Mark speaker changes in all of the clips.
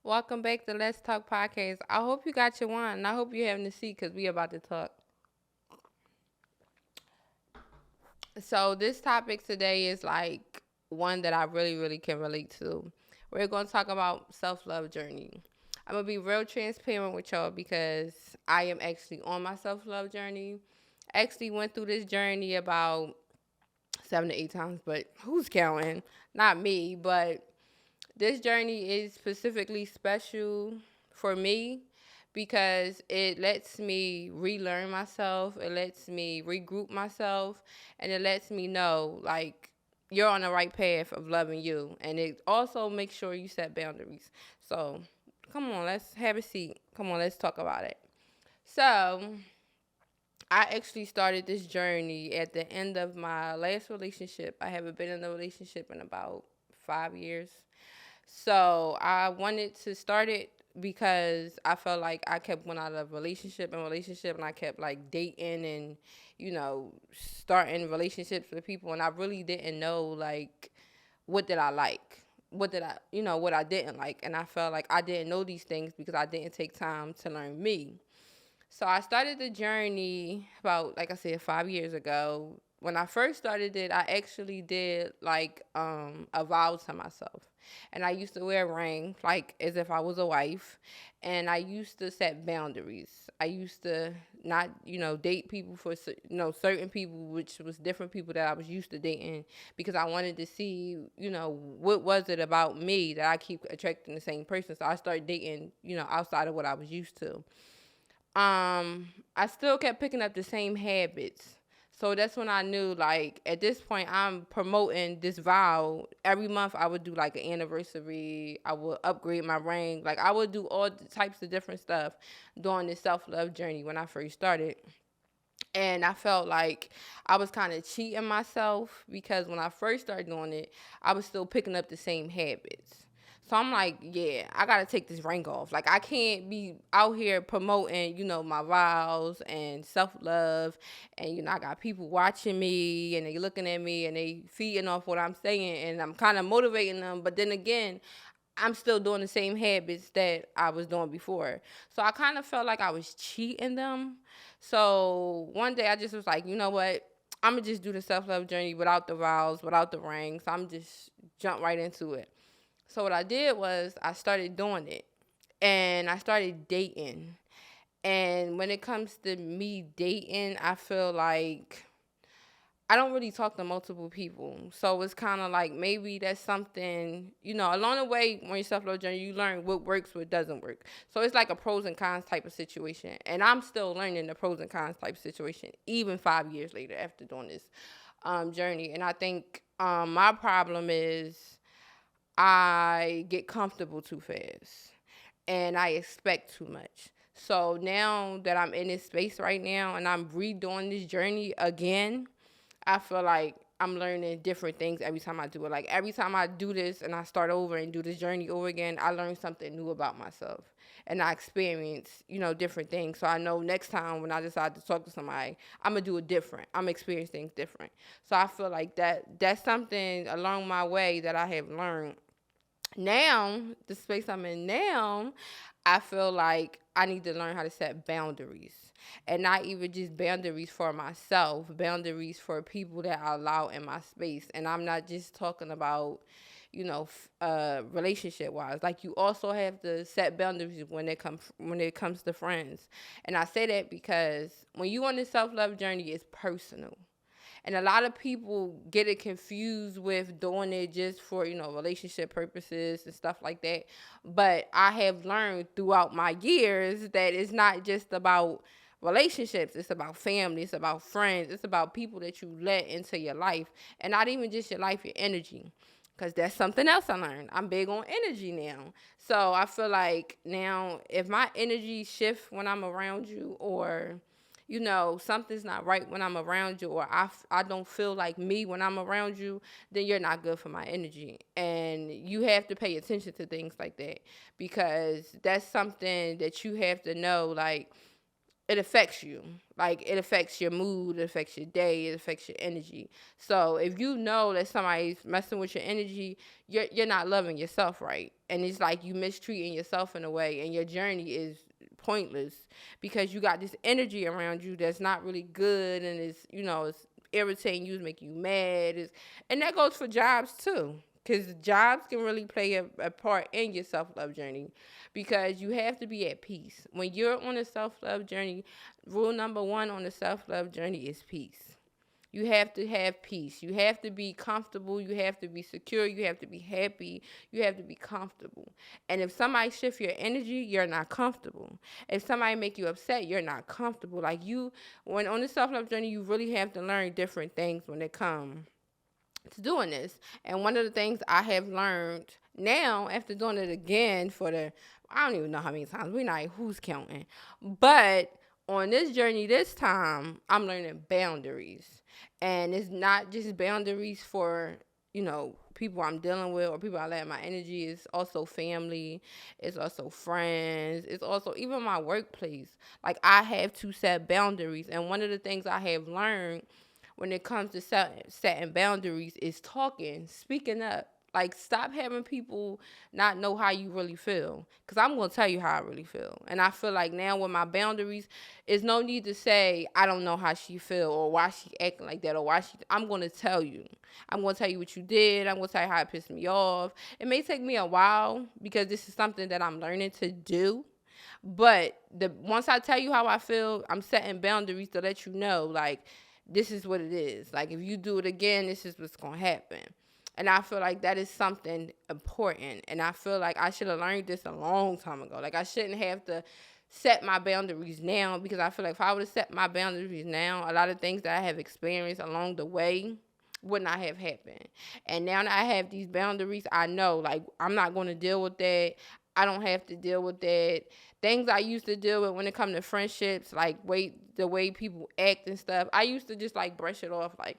Speaker 1: Welcome back to Let's Talk Podcast. I hope you got your wine, and I hope you're having a seat because we about to talk. So this topic today is like one that I really can relate to. We're going to talk about self-love journey. I'm going to be real transparent with y'all because I am actually on my self-love journey. I actually went through this journey about 7 to 8 times, but who's counting? Not me, but this journey is specifically special for me because it lets me relearn myself, it lets me regroup myself, and it lets me know like you're on the right path of loving you. And it also makes sure you set boundaries. So, come on, let's have a seat. Come on, let's talk about it. So, I actually started this journey at the end of my last relationship. I haven't been in a relationship in about 5 years. So I wanted to start it because I felt like I kept going out of relationship and I kept like dating and, starting relationships with people and I really didn't know like what did I like? What did I, what I didn't like. And I felt like I didn't know these things because I didn't take time to learn me. So I started the journey about, like I said, 5 years ago. When I first started it, I actually did like a vow to myself. And I used to wear a ring, like as if I was a wife. And I used to set boundaries. I used to not, date people for, certain people, which was different people that I was used to dating because I wanted to see, what was it about me that I keep attracting the same person. So I started dating, outside of what I was used to. I still kept picking up the same habits. So that's when I knew, like, at this point, I'm promoting this vow. Every month, I would do, like, an anniversary. I would upgrade my ring. Like, I would do all types of different stuff during this self-love journey when I first started. And I felt like I was kind of cheating myself because when I first started doing it, I was still picking up the same habits. So I'm like, yeah, I gotta take this ring off. Like I can't be out here promoting, my vows and self love, and I got people watching me and they looking at me and they feeding off what I'm saying, and I'm kind of motivating them. But then again, I'm still doing the same habits that I was doing before. So I kind of felt like I was cheating them. So one day I just was like, you know what? I'm gonna just do the self love journey without the vows, without the rings. I'm just jump right into it. So what I did was I started doing it and I started dating. And when it comes to me dating, I feel like I don't really talk to multiple people. So it's kind of like maybe that's something, along the way when you self love journey, you learn what works, what doesn't work. So it's like a pros and cons type of situation. And I'm still learning the pros and cons type of situation, even 5 years later after doing this journey. And I think my problem is I get comfortable too fast and I expect too much. So now that I'm in this space right now and I'm redoing this journey again, I feel like I'm learning different things every time I do it. Like every time I do this and I start over and do this journey over again, I learn something new about myself. And I experience, different things. So I know next time when I decide to talk to somebody, I'm gonna do it different. I'm gonna experience things different. So I feel like that's something along my way that I have learned. Now, the space I'm in now, I feel like I need to learn how to set boundaries. And not even just boundaries for myself, boundaries for people that I allow in my space. And I'm not just talking about, relationship wise. Like you also have to set boundaries when it comes to friends. And I say that because when you on this self love journey, it's personal. And a lot of people get it confused with doing it just for, relationship purposes and stuff like that. But I have learned throughout my years that it's not just about relationships, it's about family, it's about friends, it's about people that you let into your life. And not even just your life, your energy. Because that's something else I learned. I'm big on energy now. So I feel like now if my energy shifts when I'm around you, or something's not right when I'm around you, or I don't feel like me when I'm around you, then you're not good for my energy. And you have to pay attention to things like that because that's something that you have to know. Like, it affects you. Like, it affects your mood, it affects your day, it affects your energy. So if you know that somebody's messing with your energy, you're not loving yourself right. And it's like you mistreating yourself in a way, and your journey is pointless because you got this energy around you that's not really good, and it's irritating you, it's making you mad. And that goes for jobs too. Because jobs can really play a part in your self-love journey, because you have to be at peace. When you're on a self-love journey, rule number one on the self-love journey is peace. You have to have peace. You have to be comfortable. You have to be secure. You have to be happy. You have to be comfortable. And if somebody shift your energy, you're not comfortable. If somebody make you upset, you're not comfortable. Like, when on the self-love journey, you really have to learn different things when it comes to doing this. And one of the things I have learned now, after doing it again I don't even know how many times, we're not who's counting, but on this journey this time, I'm learning boundaries. And it's not just boundaries for, people I'm dealing with or people I let my energy. It's also family. It's also friends. It's also even my workplace. Like, I have to set boundaries. And one of the things I have learned when it comes to setting boundaries is speaking up. Like, stop having people not know how you really feel. Because I'm going to tell you how I really feel. And I feel like now with my boundaries, there's no need to say, I don't know how she feel or why she acting like that, or I'm going to tell you. I'm going to tell you what you did. I'm going to tell you how it pissed me off. It may take me a while because this is something that I'm learning to do. But once I tell you how I feel, I'm setting boundaries to let you know, like, this is what it is. Like, if you do it again, this is what's going to happen. And I feel like that is something important. And I feel like I should have learned this a long time ago. Like, I shouldn't have to set my boundaries now, because I feel like if I would have set my boundaries now, a lot of things that I have experienced along the way would not have happened. And now that I have these boundaries, I know, like, I'm not going to deal with that. I don't have to deal with that. Things I used to deal with when it comes to friendships, like the way people act and stuff, I used to just like brush it off, like,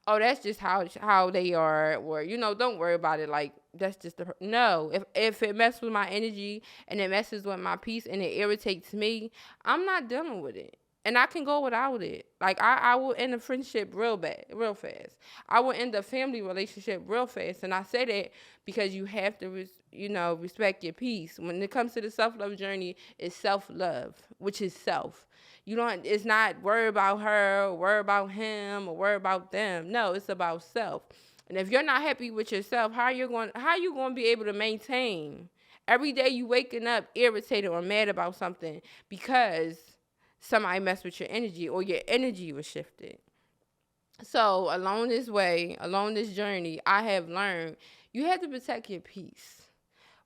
Speaker 1: oh, that's just how they are, or don't worry about it. Like, that's just no. If it messes with my energy and it messes with my peace and it irritates me, I'm not dealing with it. And I can go without it. Like, I will end a friendship real fast. I will end a family relationship real fast. And I say that because you have to, respect your peace. When it comes to the self-love journey, it's self-love, which is self. It's not worry about her, or worry about him, or worry about them. No, it's about self. And if you're not happy with yourself, how you going to be able to maintain? Every day you waking up irritated or mad about something because somebody messed with your energy or your energy was shifted. So along this journey, I have learned you have to protect your peace.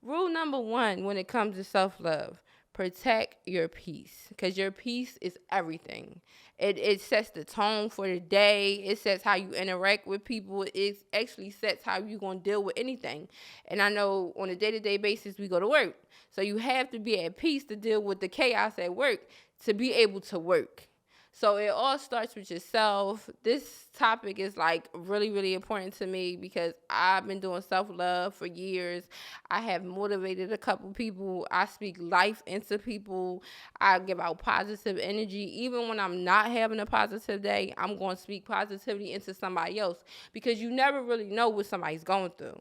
Speaker 1: Rule number one when it comes to self-love, protect your peace, because your peace is everything. It sets the tone for the day. It sets how you interact with people. It actually sets how you're going to deal with anything. And I know on a day-to-day basis we go to work. So you have to be at peace to deal with the chaos at work to be able to work. So it all starts with yourself. This topic is like really, really important to me because I've been doing self-love for years. I have motivated a couple people. I speak life into people. I give out positive energy. Even when I'm not having a positive day, I'm going to speak positivity into somebody else because you never really know what somebody's going through.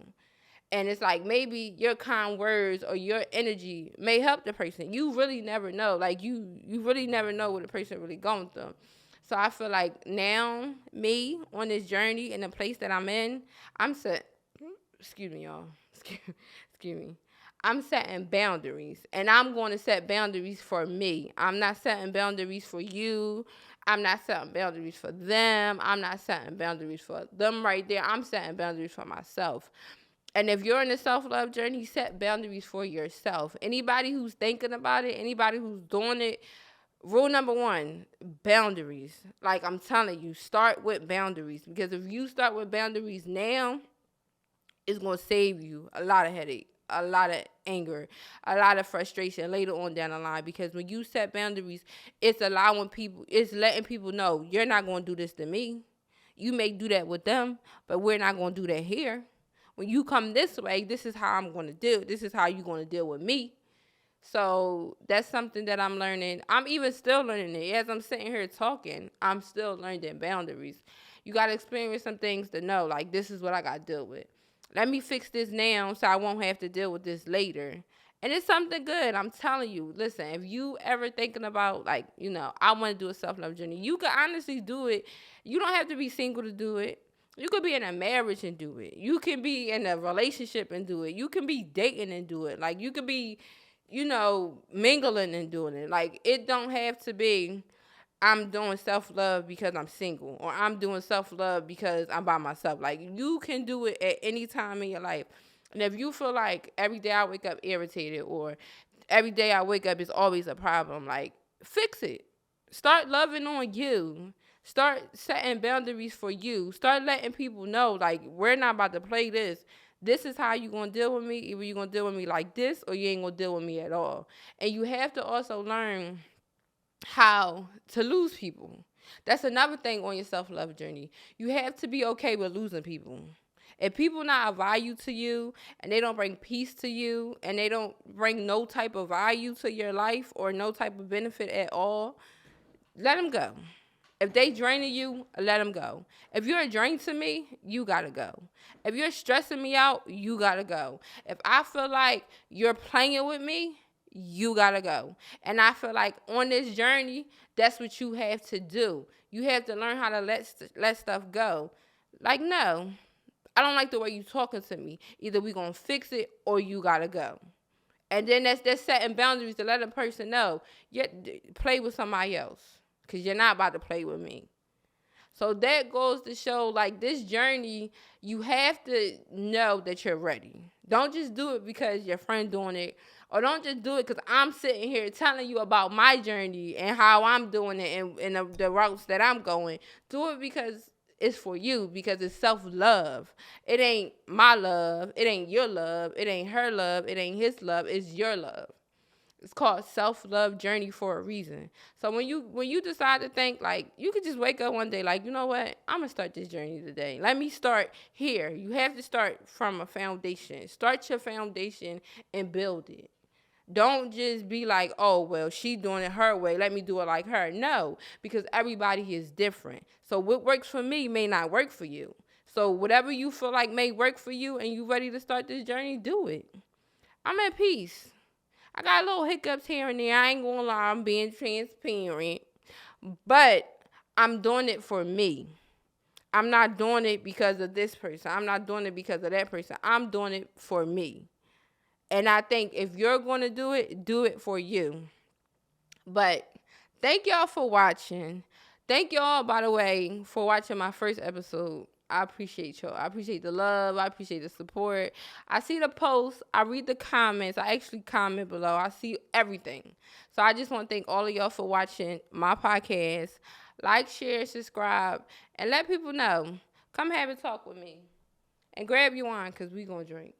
Speaker 1: And it's like maybe your kind words or your energy may help the person. You really never know. Like, you really never know what the person really going through. So I feel like now, me, on this journey in the place that I'm in, excuse me, y'all. Excuse me. I'm setting boundaries. And I'm going to set boundaries for me. I'm not setting boundaries for you. I'm not setting boundaries for them. I'm not setting boundaries for them right there. I'm setting boundaries for myself. And if you're in a self-love journey, set boundaries for yourself. Anybody who's thinking about it, anybody who's doing it, rule number one, boundaries. Like, I'm telling you, start with boundaries. Because if you start with boundaries now, it's going to save you a lot of headache, a lot of anger, a lot of frustration later on down the line. Because when you set boundaries, it's letting people know, you're not going to do this to me. You may do that with them, but we're not going to do that here. When you come this way, this is how I'm going to deal. This is how you're going to deal with me. So that's something that I'm learning. I'm even still learning it. As I'm sitting here talking, I'm still learning boundaries. You got to experience some things to know, like, this is what I got to deal with. Let me fix this now so I won't have to deal with this later. And it's something good. I'm telling you. Listen, if you ever thinking about, like, I want to do a self-love journey, you can honestly do it. You don't have to be single to do it. You could be in a marriage and do it. You can be in a relationship and do it. You can be dating and do it. Like, you could be, mingling and doing it. Like, it don't have to be I'm doing self love because I'm single, or I'm doing self love because I'm by myself. Like, you can do it at any time in your life. And if you feel like every day I wake up irritated, or every day I wake up is always a problem, like, fix it. Start loving on you. Start setting boundaries for you. Start letting people know, like, we're not about to play this. This is how you gonna deal with me. Either you gonna deal with me like this, or you ain't gonna deal with me at all. And you have to also learn how to lose people. That's another thing on your self-love journey. You have to be okay with losing people. If people not of value to you, and they don't bring peace to you, and they don't bring no type of value to your life or no type of benefit at all, let them go. If they draining you, let them go. If you're a drain to me, you gotta go. If you're stressing me out, you gotta go. If I feel like you're playing with me, you gotta go. And I feel like on this journey, that's what you have to do. You have to learn how to let stuff go. Like, no, I don't like the way you talking to me. Either we gonna fix it, or you gotta go. And then that's setting boundaries to let a person know you play with somebody else, because you're not about to play with me. So that goes to show, like, this journey, you have to know that you're ready. Don't just do it because your friend doing it, or don't just do it because I'm sitting here telling you about my journey and how I'm doing it, and the routes that I'm going. Do it because it's for you, because it's self-love. It ain't my love. It ain't your love. It ain't her love. It ain't his love. It's your love. It's called self-love journey for a reason. So when you decide to think, like, you could just wake up one day like, you know what? I'm going to start this journey today. Let me start here. You have to start from a foundation. Start your foundation and build it. Don't just be like, oh, well, she doing it her way. Let me do it like her. No, because everybody is different. So what works for me may not work for you. So whatever you feel like may work for you and you ready to start this journey, do it. I'm at peace. I got little hiccups here and there. I ain't gonna lie, I'm being transparent. But I'm doing it for me. I'm not doing it because of this person. I'm not doing it because of that person. I'm doing it for me. And I think if you're going to do it for you. But thank y'all for watching. Thank y'all, by the way, for watching my first episode. I appreciate y'all. I appreciate the love. I appreciate the support. I see the posts. I read the comments. I actually comment below. I see everything. So I just want to thank all of y'all for watching my podcast. Like, share, subscribe, and let people know. Come have a talk with me. And grab your wine, because we going to drink.